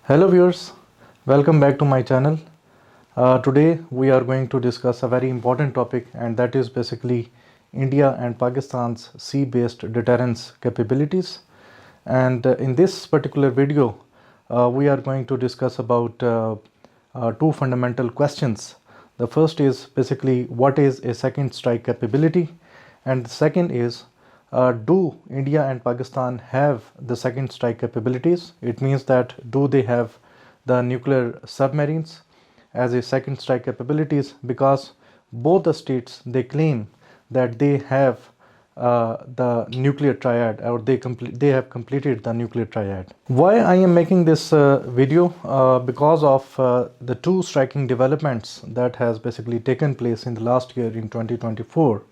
Hello viewers, welcome back to my channel. Today we are going to discuss a very important topic, and that is basically India and Pakistan's sea-based deterrence capabilities. And in this particular video we are going to discuss about two fundamental questions. The first is basically what is a second strike capability, and the second is do India and Pakistan have the second strike capabilities? It means that do they have the nuclear submarines as a second strike capabilities, because both the states they claim that they have the nuclear triad, or they have completed the nuclear triad. Why I am making this video? Because of the two striking developments that has basically taken place in the last year in 2024.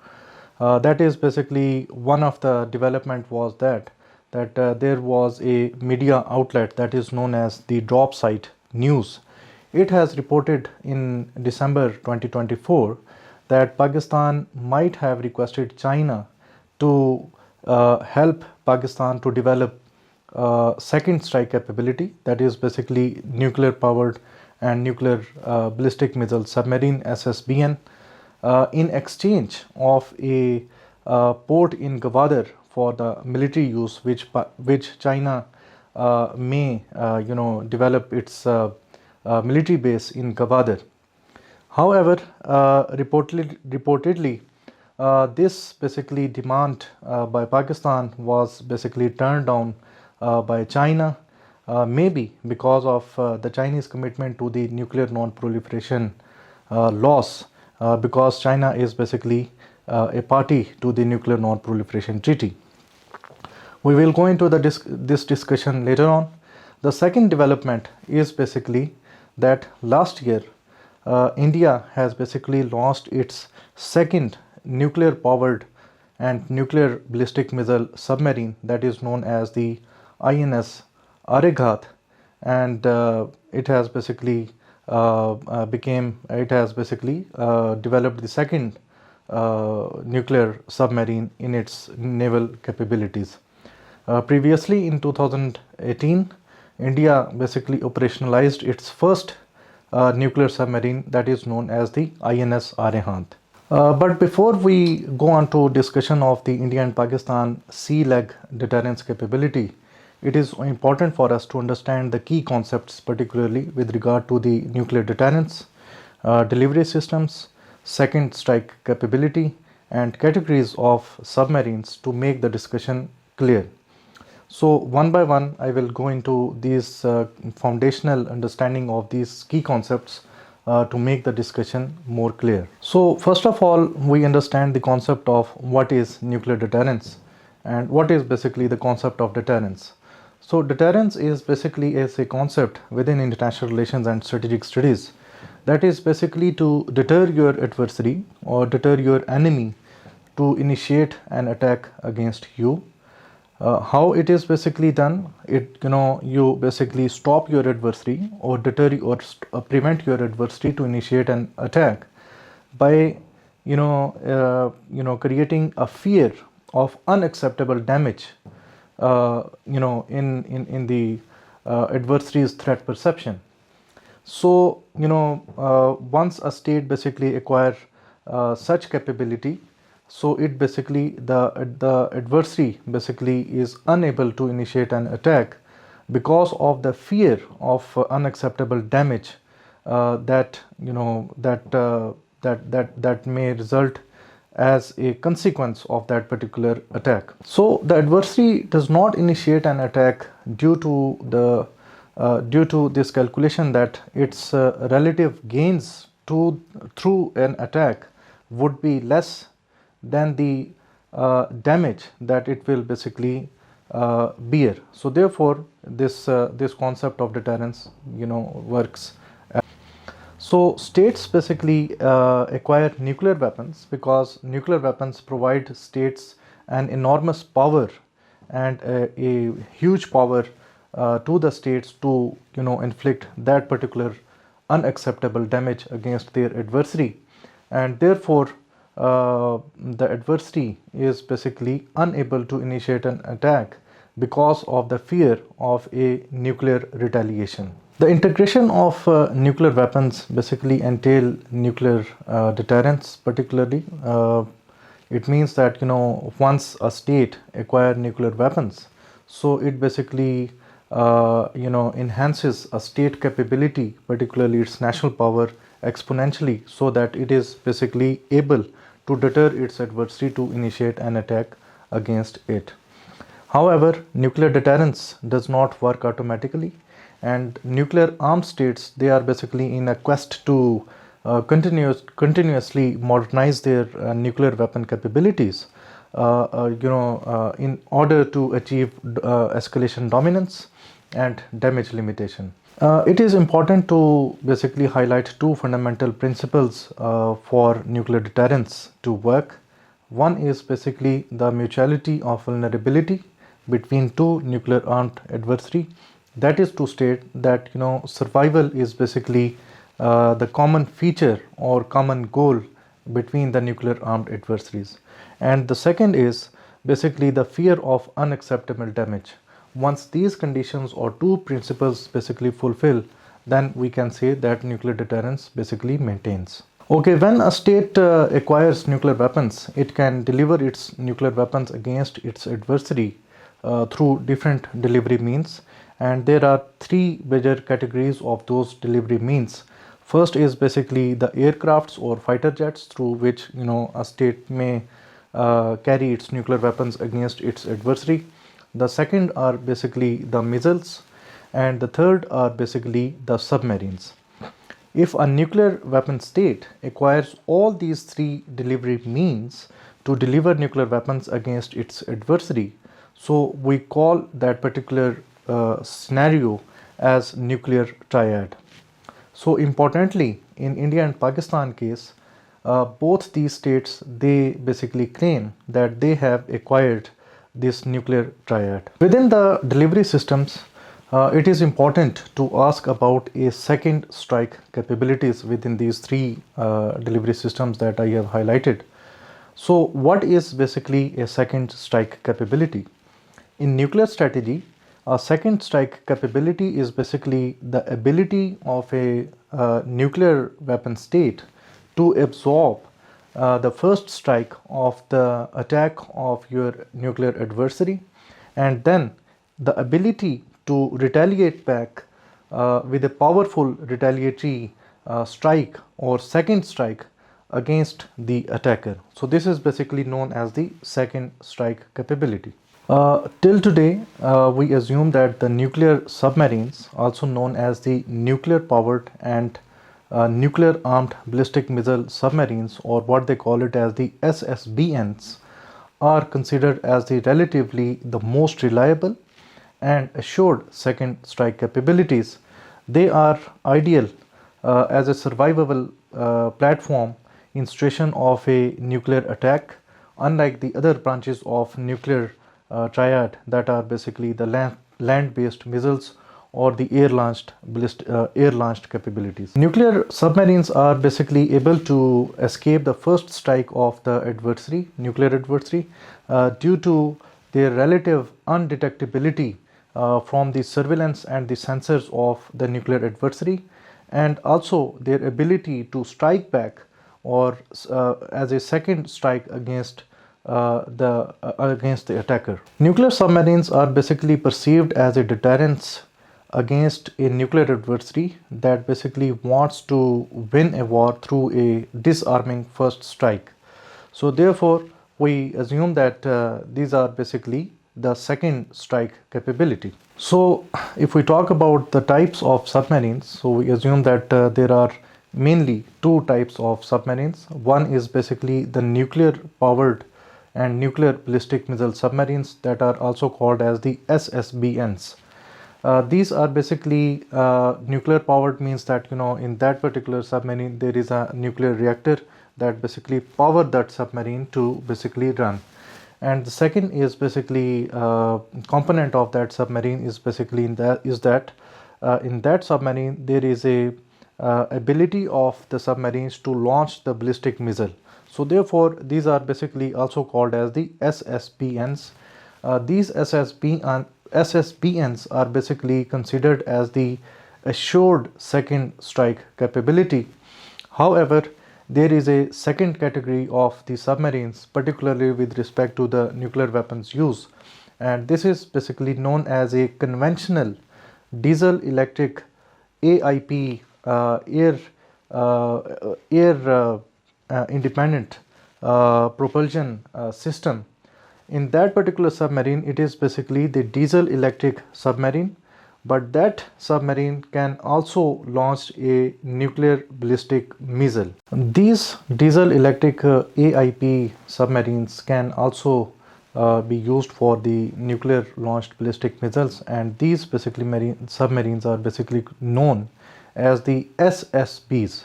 That is basically one of the development was that there was a media outlet that is known as the Drop Site News. It has reported in December 2024 that Pakistan might have requested China to help Pakistan to develop second strike capability, that is basically nuclear powered and nuclear ballistic missile submarine SSBN, in exchange of a port in Gawadar for the military use, which China may develop its military base in Gawadar. However, reportedly this basically demand by Pakistan was basically turned down by China, maybe because of the Chinese commitment to the nuclear non-proliferation laws, because China is basically a party to the Nuclear Non-Proliferation Treaty. We will go into this discussion later on. The second development is basically that last year India has basically launched its second nuclear powered and nuclear ballistic missile submarine, that is known as the INS Arigaat, and it has basically developed the second nuclear submarine in its naval capabilities. Previously in 2018, India basically operationalized its first nuclear submarine, that is known as the INS Arihaant. But before we go on to discussion of the India and Pakistan sea leg deterrence capability, it is important for us to understand the key concepts, particularly with regard to the nuclear deterrence, delivery systems, second strike capability, and categories of submarines to make the discussion clear. So one by one, I will go into these foundational understanding of these key concepts to make the discussion more clear. So first of all, we understand the concept of what is nuclear deterrence and what is basically the concept of deterrence. So deterrence is basically a concept within international relations and strategic studies that is basically to deter your adversary or deter your enemy to initiate an attack against you. How it is basically done? You basically stop your adversary or deter or prevent your adversary to initiate an attack by creating a fear of unacceptable damage in the adversary's threat perception. So once a state basically acquire such capability, so it basically the adversary basically is unable to initiate an attack because of the fear of unacceptable damage that may result as a consequence of that particular attack. So the adversary does not initiate an attack due to this calculation that its relative gains through an attack would be less than the damage that it will basically bear. So therefore this concept of deterrence works. So states basically acquire nuclear weapons because nuclear weapons provide states an enormous power and a huge power to the states to inflict that particular unacceptable damage against their adversary, and therefore the adversary is basically unable to initiate an attack because of the fear of a nuclear retaliation. The integration of nuclear weapons basically entail nuclear deterrents. Particularly, it means that once a state acquire nuclear weapons, so it basically enhances a state capability, particularly its national power, exponentially, so that it is basically able to deter its adversary to initiate an attack against it. However, nuclear deterrence does not work automatically, and nuclear armed states, they are basically in a quest to continuously modernize their nuclear weapon capabilities in order to achieve escalation dominance and damage limitation. It is important to basically highlight two fundamental principles for nuclear deterrence to work. One is basically the mutuality of vulnerability between two nuclear armed adversary. That is to state that survival is basically the common feature or common goal between the nuclear armed adversaries. And the second is basically the fear of unacceptable damage. Once these conditions or two principles basically fulfill, then we can say that nuclear deterrence basically maintains. Okay, when a state acquires nuclear weapons, it can deliver its nuclear weapons against its adversary through different delivery means, and there are three major categories of those delivery means. First is basically the aircrafts or fighter jets through which a state may carry its nuclear weapons against its adversary. The second are basically the missiles, and the third are basically the submarines. If a nuclear weapon state acquires all these three delivery means to deliver nuclear weapons against its adversary, so we call that particular scenario as nuclear triad. So importantly, in India and Pakistan case, both these states, they basically claim that they have acquired this nuclear triad. Within the delivery systems, it is important to ask about a second strike capabilities within these three delivery systems that I have highlighted. So what is basically a second strike capability? In nuclear strategy, a second strike capability is basically the ability of a nuclear weapon state to absorb the first strike of the attack of your nuclear adversary, and then the ability to retaliate back with a powerful retaliatory strike or second strike against the attacker. So this is basically known as the second strike capability. Till today, we assume that the nuclear submarines, also known as the nuclear powered and nuclear armed ballistic missile submarines, or what they call it as the SSBNs, are considered as the relatively the most reliable and assured second strike capabilities. They are ideal as a survivable platform in situation of a nuclear attack, unlike the other branches of nuclear triad that are basically the land-based missiles or the air-launched capabilities. Nuclear submarines are basically able to escape the first strike of the nuclear adversary, due to their relative undetectability from the surveillance and the sensors of the nuclear adversary, and also their ability to strike back or as a second strike against the attacker. Nuclear submarines are basically perceived as a deterrence against a nuclear adversary that basically wants to win a war through a disarming first strike. So therefore, we assume that these are basically the second strike capability. So if we talk about the types of submarines, so we assume that there are mainly two types of submarines. One is basically the nuclear powered and nuclear ballistic missile submarines that are also called as the SSBNs. These are basically nuclear powered, means that in that particular submarine there is a nuclear reactor that basically power that submarine to basically run. And the second is basically component of that submarine is basically in that submarine there is a ability of the submarines to launch the ballistic missile. So therefore these are basically also called as the SSBNs. These SSBNs are basically considered as the assured second strike capability. However, there is a second category of the submarines, particularly with respect to the nuclear weapons use, and this is basically known as a conventional diesel electric AIP, air independent propulsion system. In that particular submarine, it is basically the diesel electric submarine, but that submarine can also launch a nuclear ballistic missile. These diesel electric AIP submarines can also be used for the nuclear launched ballistic missiles, and these basically submarines are basically known as the SSBs.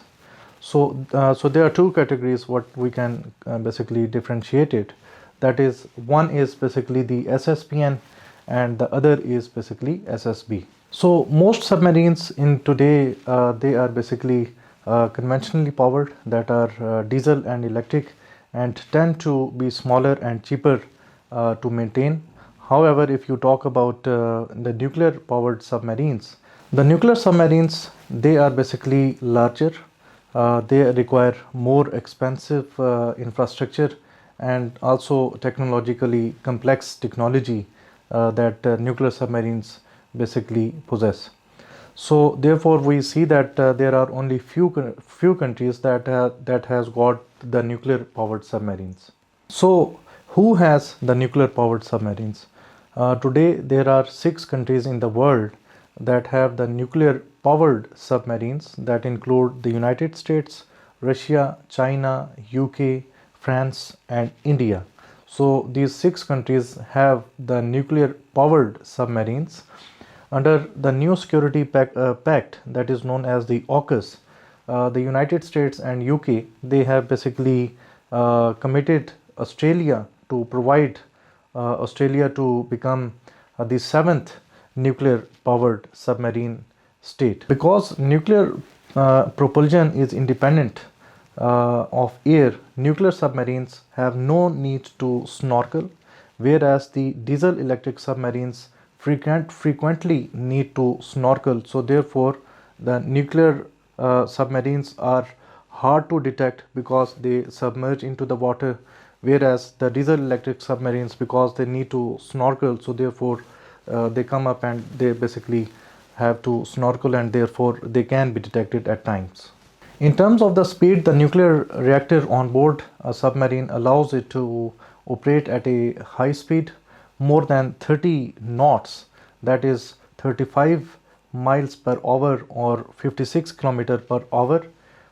So there are two categories what we can basically differentiate it. That is, one is basically the SSBN and the other is basically SSB. So most submarines in today, they are basically conventionally powered, that are diesel and electric, and tend to be smaller and cheaper to maintain. However, if you talk about the nuclear powered submarines, the nuclear submarines, they are basically larger. They require more expensive infrastructure and also technologically complex technology that nuclear submarines basically possess. So therefore we see that there are only few countries that has got the nuclear powered submarines. So who has the nuclear powered submarines? Today there are 6 countries in the world that have the nuclear powered submarines, that include the United States, Russia, China, UK, France and India. So these 6 countries have the nuclear powered submarines. Under the new security pact that is known as the AUKUS, the United States and UK, they have basically committed Australia to provide Australia to become the 7th nuclear powered submarine state. Because nuclear propulsion is independent of air, nuclear submarines have no need to snorkel, whereas the diesel electric submarines frequently need to snorkel. So therefore the nuclear submarines are hard to detect because they submerge into the water, whereas the diesel electric submarines, because they need to snorkel, so therefore they come up and they basically have to snorkel, and therefore they can be detected at times. In terms of the speed, the nuclear reactor on board a submarine allows it to operate at a high speed, more than 30 knots, that is 35 miles per hour or 56 kilometers per hour,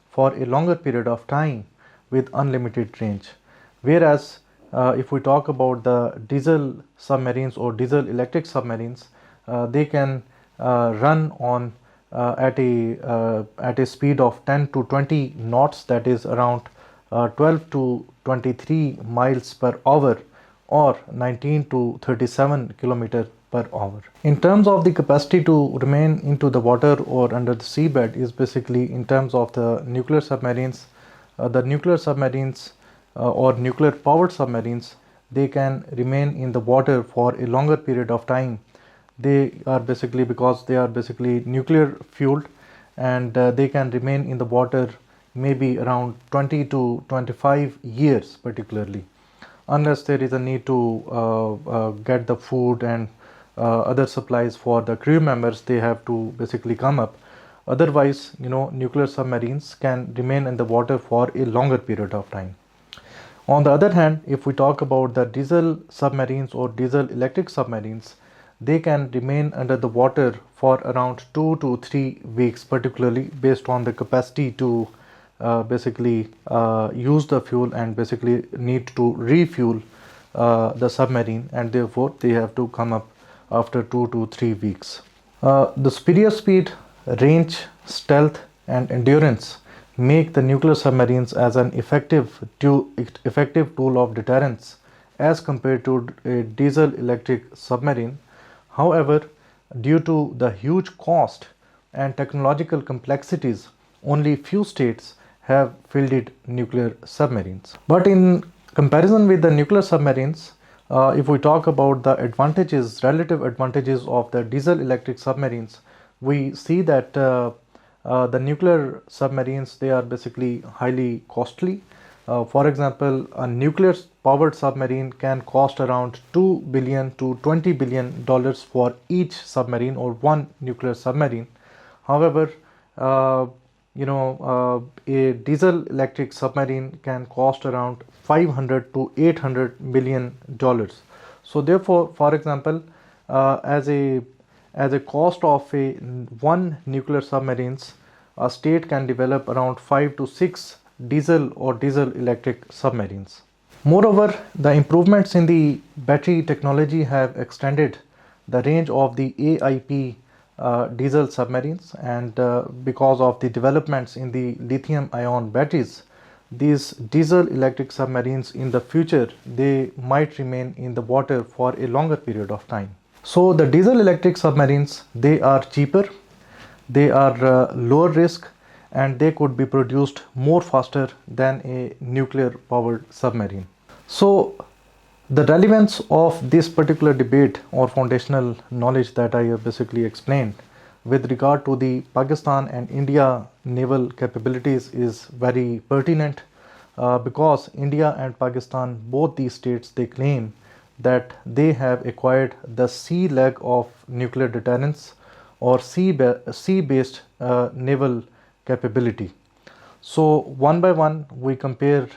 for a longer period of time with unlimited range. Whereas if we talk about the diesel submarines or diesel electric submarines, they can run on at a speed of 10 to 20 knots, that is around 12 to 23 miles per hour or 19 to 37 kilometers per hour. In terms of the capacity to remain into the water or under the seabed, is basically in terms of the nuclear submarines. The nuclear submarines or nuclear powered submarines, they can remain in the water for a longer period of time. They are basically, because they are basically nuclear fueled, and they can remain in the water maybe around 20 to 25 years particularly, unless there is a need to get the food and other supplies for the crew members. They have to basically come up. Otherwise, nuclear submarines can remain in the water for a longer period of time. On the other hand, if we talk about the diesel submarines or diesel electric submarines, they can remain under the water for around 2 to 3 weeks, particularly based on the capacity to basically use the fuel and basically need to refuel the submarine, and therefore they have to come up after 2 to 3 weeks. The superior speed, range, stealth and endurance make the nuclear submarines as an effective tool of deterrence as compared to a diesel electric submarine. However, due to the huge cost and technological complexities, only few states have fielded nuclear submarines. But in comparison with the nuclear submarines, If we talk about the advantages, relative advantages of the diesel electric submarines, we see that the nuclear submarines, they are basically highly costly. For example, a nuclear powered submarine can cost around $2 billion to $20 billion for each submarine or one nuclear submarine. However, uh, a diesel electric submarine can cost around 500 to 800 million dollars. So therefore, for example, as a cost of one nuclear submarines, a state can develop around 5 to 6 diesel or diesel electric submarines. Moreover, the improvements in the battery technology have extended the range of the AIP diesel submarines, and because of the developments in the lithium ion batteries, these diesel electric submarines in the future, they might remain in the water for a longer period of time. So the diesel electric submarines, they are cheaper, they are lower risk, and they could be produced more faster than a nuclear powered submarine. So the relevance of this particular debate or foundational knowledge that I have basically explained with regard to the Pakistan and India naval capabilities is very pertinent, because India and Pakistan, both these states, they claim that they have acquired the sea leg of nuclear deterrence or sea-based naval capability. So one by one we compare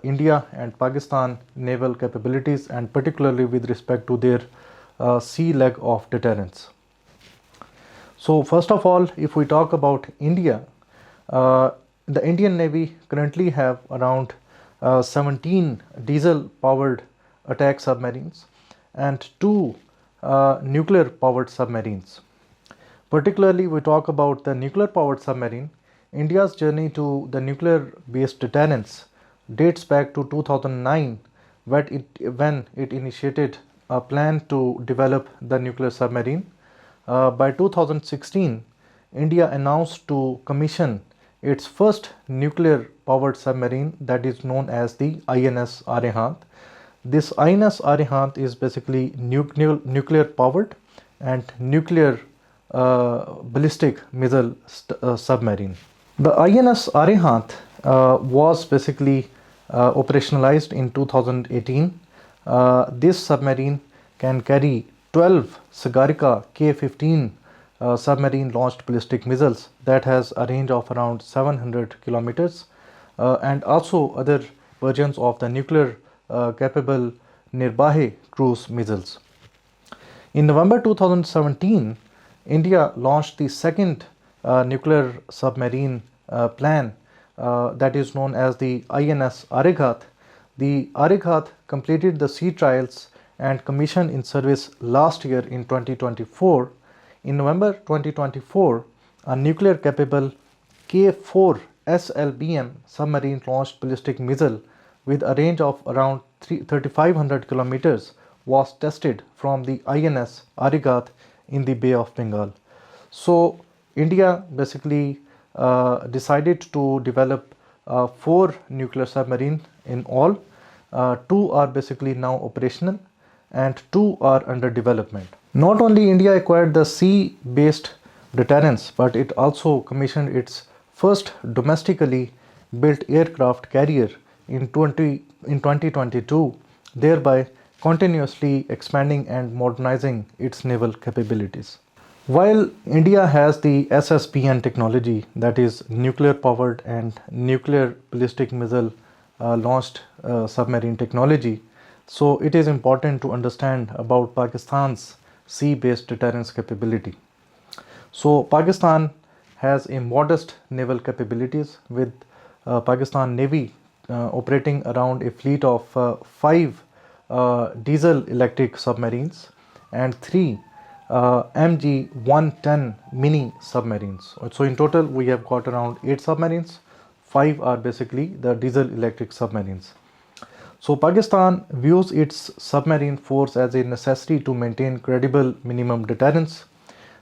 India and Pakistan naval capabilities, and particularly with respect to their sea leg of deterrence. So first of all, if we talk about India, the Indian Navy currently have around 17 diesel powered attack submarines and 2 nuclear powered submarines. Particularly we talk about the nuclear powered submarine. India's journey to the nuclear based deterrence dates back to 2009, when it initiated a plan to develop the nuclear submarine. By 2016, India announced to commission its first nuclear powered submarine, that is known as the INS Arihaant. This INS Arihaant is basically nuclear powered and nuclear ballistic missile submarine. The INS Arihaant was basically operationalized in 2018. This submarine can carry 12 Sagarika K-15 submarine launched ballistic missiles that has a range of around 700 kilometers, and also other versions of the nuclear capable Nirbahe cruise missiles. In November 2017, India launched the second nuclear submarine plan, that is known as the INS Arigaat. The Arihaant completed the sea trials and commissioned in service last year in 2024. In November 2024, a nuclear capable K4 SLBM submarine launched ballistic missile with a range of around 3,500 kilometers was tested from the INS Arigaat in the Bay of Bengal. So India basically decided to develop 4 nuclear submarines in all. 2 are basically now operational and 2 are under development. Not only India acquired the sea-based deterrence, but it also commissioned its first domestically built aircraft carrier in 2022, thereby continuously expanding and modernizing its naval capabilities. While India has the SSBN technology, that is nuclear powered and nuclear ballistic missile launched submarine technology, so it is important to understand about Pakistan's sea-based deterrence capability. So Pakistan has a modest naval capabilities, with Pakistan Navy operating around a fleet of 5 diesel electric submarines and 3 MG-110 mini submarines. So in total we have got around 8 submarines. 5 are basically the diesel electric submarines. So Pakistan views its submarine force as a necessity to maintain credible minimum deterrence.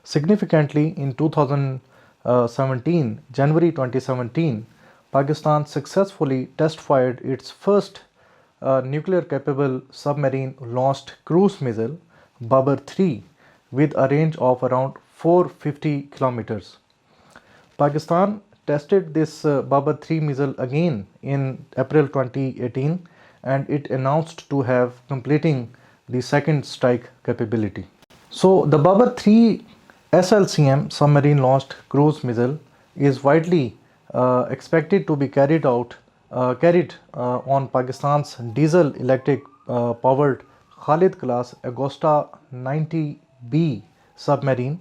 Significantly, in 2017, January 2017, Pakistan successfully test fired its first a nuclear capable submarine launched cruise missile Babur 3 with a range of around 450 kilometers. Pakistan tested this Babur 3 missile again in April 2018 and it announced to have completing the second strike capability. So the Babur 3 SLCM submarine launched cruise missile is widely expected to be carried on Pakistan's diesel electric powered Khalid class Agosta 90B submarine.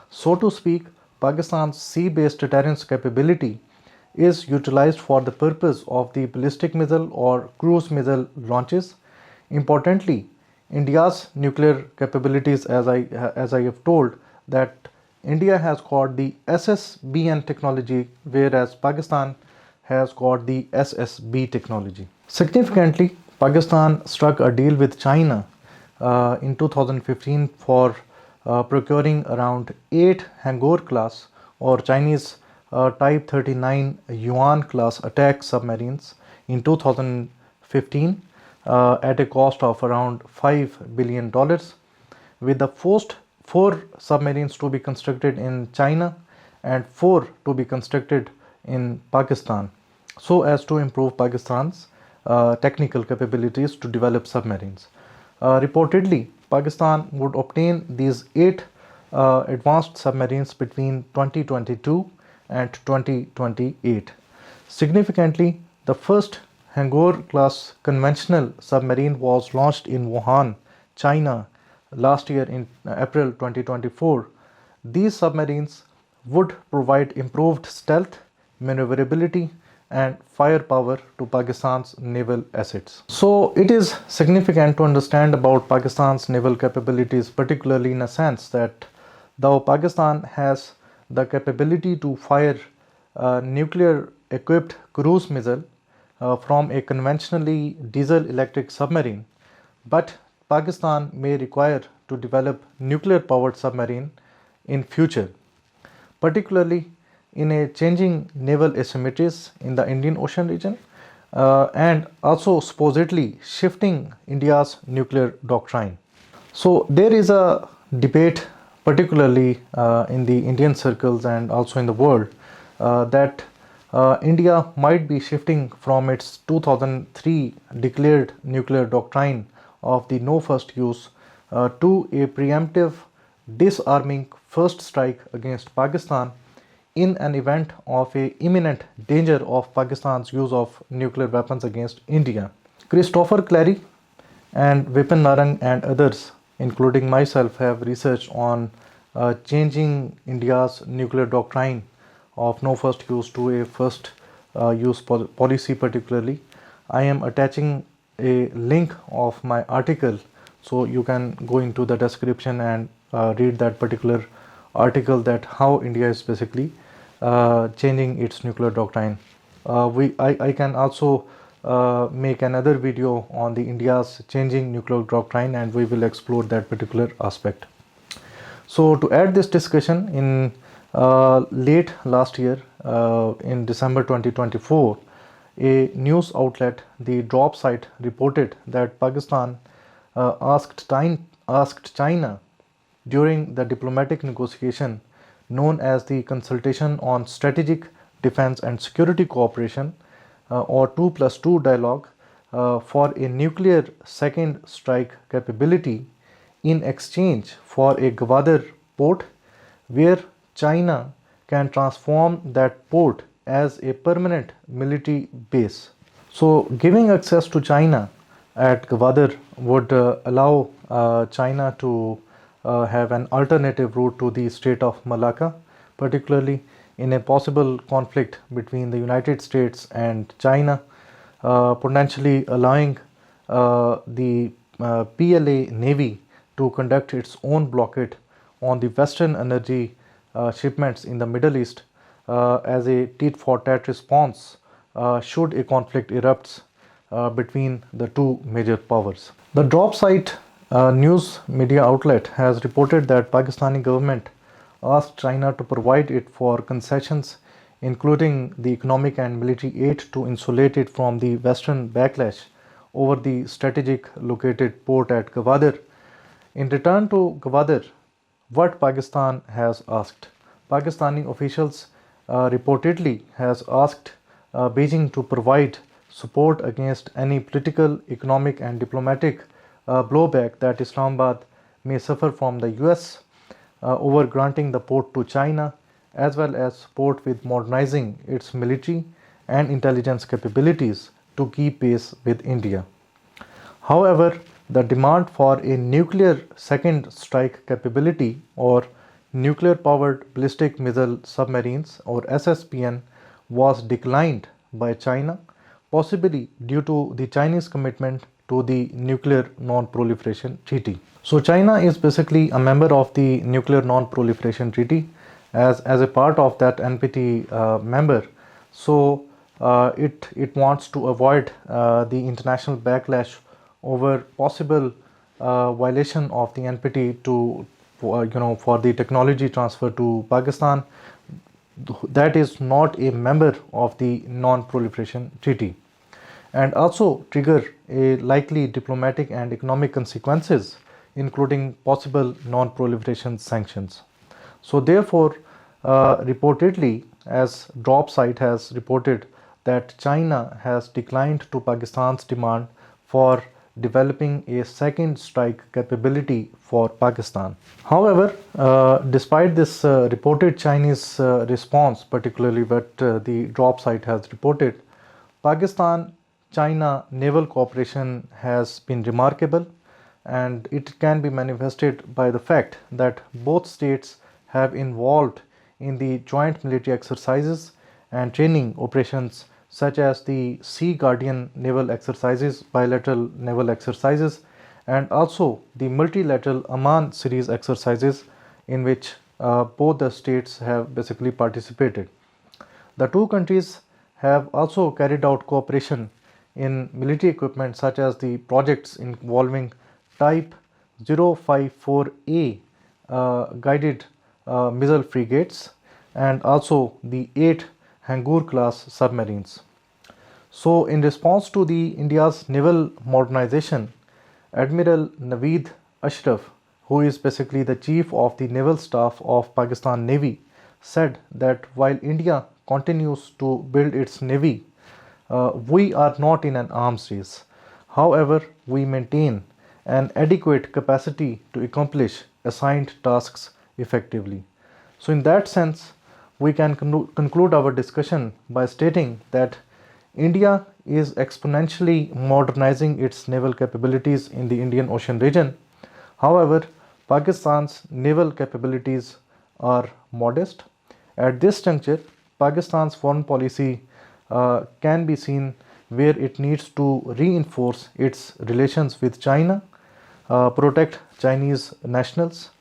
So to speak, Pakistan's sea-based deterrence capability is utilized for the purpose of the ballistic missile or cruise missile launches. Importantly, India's nuclear capabilities, as I have told, that India has got the SSBN technology, whereas Pakistan has got the SSB technology. Significantly, Pakistan struck a deal with China in 2015 for procuring around 8 Hangor class or Chinese Type 39 Yuan class attack submarines in 2015 at a cost of around $5 billion, with the first 4 submarines to be constructed in China and 4 to be constructed in Pakistan, so as to improve Pakistan's technical capabilities to develop submarines. Reportedly, Pakistan would obtain these 8 advanced submarines between 2022 and 2028. Significantly, the first Hangor class conventional submarine was launched in Wuhan, China last year in April 2024. These submarines would provide improved stealth, maneuverability and firepower to Pakistan's naval assets. So it is significant to understand about Pakistan's naval capabilities, particularly in a sense that though Pakistan has the capability to fire a nuclear equipped cruise missile from a conventionally diesel electric submarine, but Pakistan may require to develop nuclear powered submarine in future, particularly in a changing naval asymmetries in the Indian Ocean region and also supposedly shifting India's nuclear doctrine. So there is a debate, particularly in the Indian circles and also in the world, that India might be shifting from its 2003 declared nuclear doctrine of the no first use to a preemptive disarming first strike against Pakistan in an event of a imminent danger of Pakistan's use of nuclear weapons against India. Christopher Clary and Vipin Narang and others, including myself, have researched on changing India's nuclear doctrine of no first use to a first use policy. Particularly, I am attaching a link of my article, so you can go into the description and read that particular article, that how India is basically changing its nuclear doctrine. I can also make another video on the India's changing nuclear doctrine and we will explore that particular aspect. So to add this discussion, in late last year, in December 2024, a news outlet, the Drop site, reported that Pakistan asked China during the diplomatic negotiation known as the Consultation on Strategic Defense and Security Cooperation or 2+2 dialogue for a nuclear second strike capability in exchange for a Gawadar port, where China can transform that port as a permanent military base. So giving access to China at Gawadar would allow China to have an alternative route to the Strait of Malacca, particularly in a possible conflict between the United States and China, potentially allowing the PLA Navy to conduct its own blockade on the Western energy shipments in the Middle East as a tit-for-tat response should a conflict erupts between the two major powers. The Drop site news media outlet has reported that Pakistani government asked China to provide it for concessions, including the economic and military aid, to insulate it from the Western backlash over the strategic located port at Gawadar. In return to Gawadar, what Pakistan has asked? Pakistani officials reportedly has asked Beijing to provide support against any political, economic and diplomatic blowback that Islamabad may suffer from the US over granting the port to China, as well as support with modernizing its military and intelligence capabilities to keep pace with India. However, the demand for a nuclear second strike capability or nuclear powered ballistic missile submarines or SSBN was declined by China, possibly due to the Chinese commitment to the Nuclear Non-Proliferation Treaty. So China is basically a member of the Nuclear Non-Proliferation Treaty as a part of that NPT member. So it wants to avoid the international backlash over possible violation of the NPT for the technology transfer to Pakistan that is not a member of the Non-Proliferation Treaty, and also trigger a likely diplomatic and economic consequences, including possible non-proliferation sanctions. So therefore, reportedly, as Drop site has reported, that China has declined to Pakistan's demand for developing a second strike capability for Pakistan. However, despite this reported Chinese response, particularly what the Drop site has reported, Pakistan-China naval cooperation has been remarkable, and it can be manifested by the fact that both states have involved in the joint military exercises and training operations such as the Sea Guardian naval exercises, bilateral naval exercises, and also the multilateral Amman series exercises in which both the states have basically participated. The two countries have also carried out cooperation in military equipment such as the projects involving Type 054A guided missile frigates and also the 8 Hangur class submarines. So in response to the India's naval modernization, Admiral Naveed Ashraf, who is basically the chief of the naval staff of Pakistan Navy, said that while India continues to build its navy, we are not in an arms race. However, we maintain an adequate capacity to accomplish assigned tasks effectively. So in that sense, we can conclude our discussion by stating that India is exponentially modernizing its naval capabilities in the Indian Ocean region. However, Pakistan's naval capabilities are modest. At this juncture, Pakistan's foreign policy can be seen where it needs to reinforce its relations with China, protect Chinese nationals,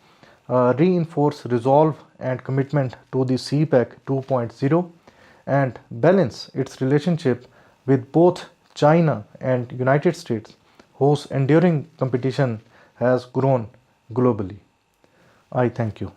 reinforce resolve and commitment to the CPEC 2.0, and balance its relationship with both China and United States, whose enduring competition has grown globally. I thank you.